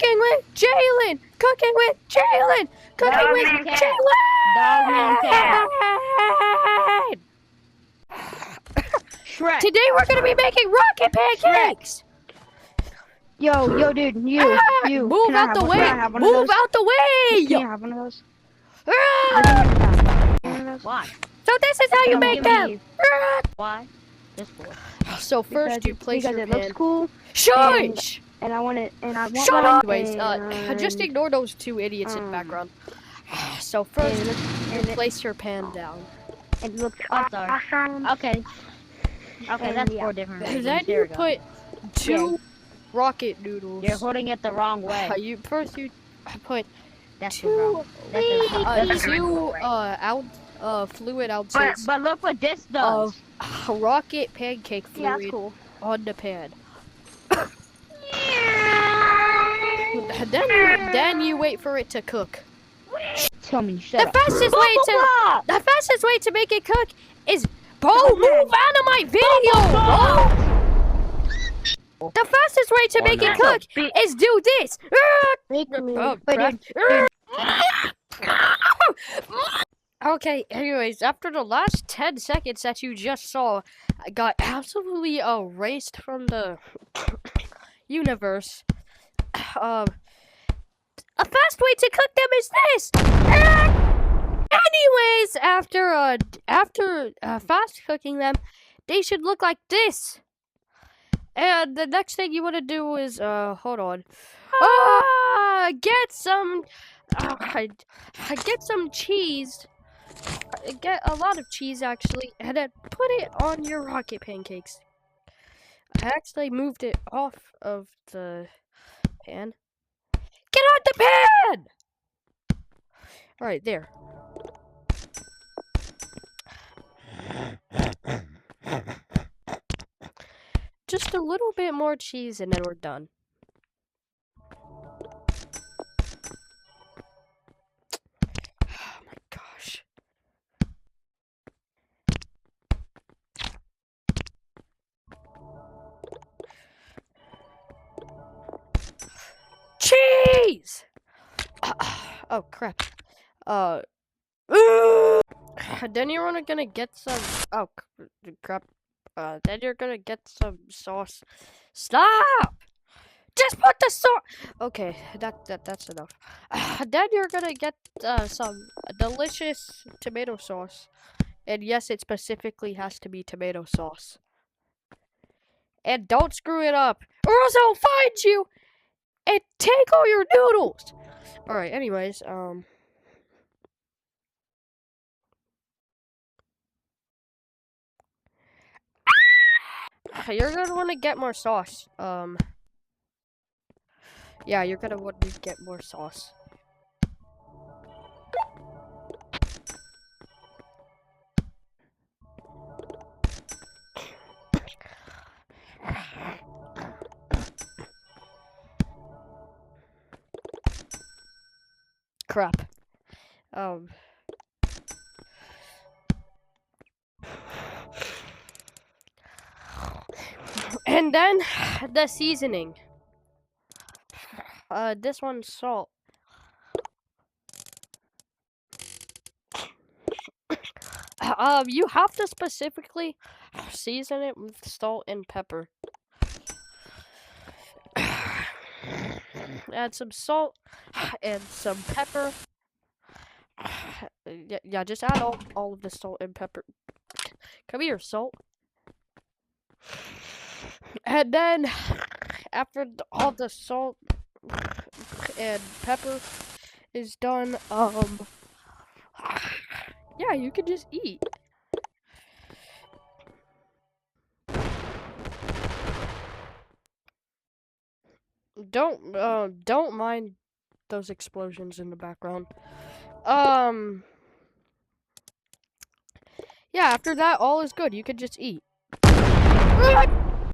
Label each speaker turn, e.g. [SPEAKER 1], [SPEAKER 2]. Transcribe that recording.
[SPEAKER 1] Cooking with Jaylen! Cooking with Jaylen! Cooking with Jaylen! Today we're gonna be making rocket pancakes!
[SPEAKER 2] Yo, dude, you.
[SPEAKER 1] Move out the way! Move out the way!
[SPEAKER 2] Can you have one of those?
[SPEAKER 3] Why?
[SPEAKER 1] So this is how you make them!
[SPEAKER 3] Why? This for?
[SPEAKER 1] So first you place your
[SPEAKER 2] it
[SPEAKER 1] pan.
[SPEAKER 2] looks cool.
[SPEAKER 1] Shush!
[SPEAKER 2] And I want it, and I want
[SPEAKER 1] Shut up!
[SPEAKER 2] one,
[SPEAKER 1] Anyways, just ignore those two idiots in the background. So first, you place your pan down.
[SPEAKER 2] It looks awesome.
[SPEAKER 3] Okay. Okay, that's four different reasons.
[SPEAKER 1] Then you put two rocket noodles.
[SPEAKER 3] You're holding it the wrong way.
[SPEAKER 1] You put
[SPEAKER 3] That's
[SPEAKER 1] two
[SPEAKER 3] wrong. That's
[SPEAKER 1] fluid ounces
[SPEAKER 3] but look what this does.
[SPEAKER 1] of rocket pancake
[SPEAKER 2] Yeah,
[SPEAKER 1] fluid
[SPEAKER 2] that's cool.
[SPEAKER 1] on the pan. Then you wait for it to cook.
[SPEAKER 2] Tell me, shut up.
[SPEAKER 1] The fastest way to make it cook is move out of my video, The fastest way to make it cook is do this. Okay, anyways, after the last 10 seconds that you just saw, I got absolutely erased from the universe. A fast way to cook them is this. Anyways, after fast cooking them, they should look like this. And the next thing you want to do is hold on. Get some cheese. Get a lot of cheese actually, and then put it on your rocket pancakes. I actually moved it off of the pan. Get on the pan! Alright, there. Just a little bit more cheese and then we're done. Oh my gosh. Cheese! Oh crap. Then you're gonna get some. Oh crap. Then you're gonna get some sauce. Stop! Just put the sauce. Okay, that's enough. Then you're gonna get some delicious tomato sauce, and yes, it specifically has to be tomato sauce. And don't screw it up, or else I'll find you and take all your noodles. All right. Anyways, you're gonna want to get more sauce. Yeah, you're gonna want to get more sauce. Crap. And then the seasoning. This one's salt. You have to specifically season it with salt and pepper. Add some salt and some pepper. Yeah, just add all of the salt and pepper. Come here, salt. And then, after all the salt and pepper is done, yeah, you can just eat. Don't mind those explosions in the background. Yeah, after that, all is good. You can just eat.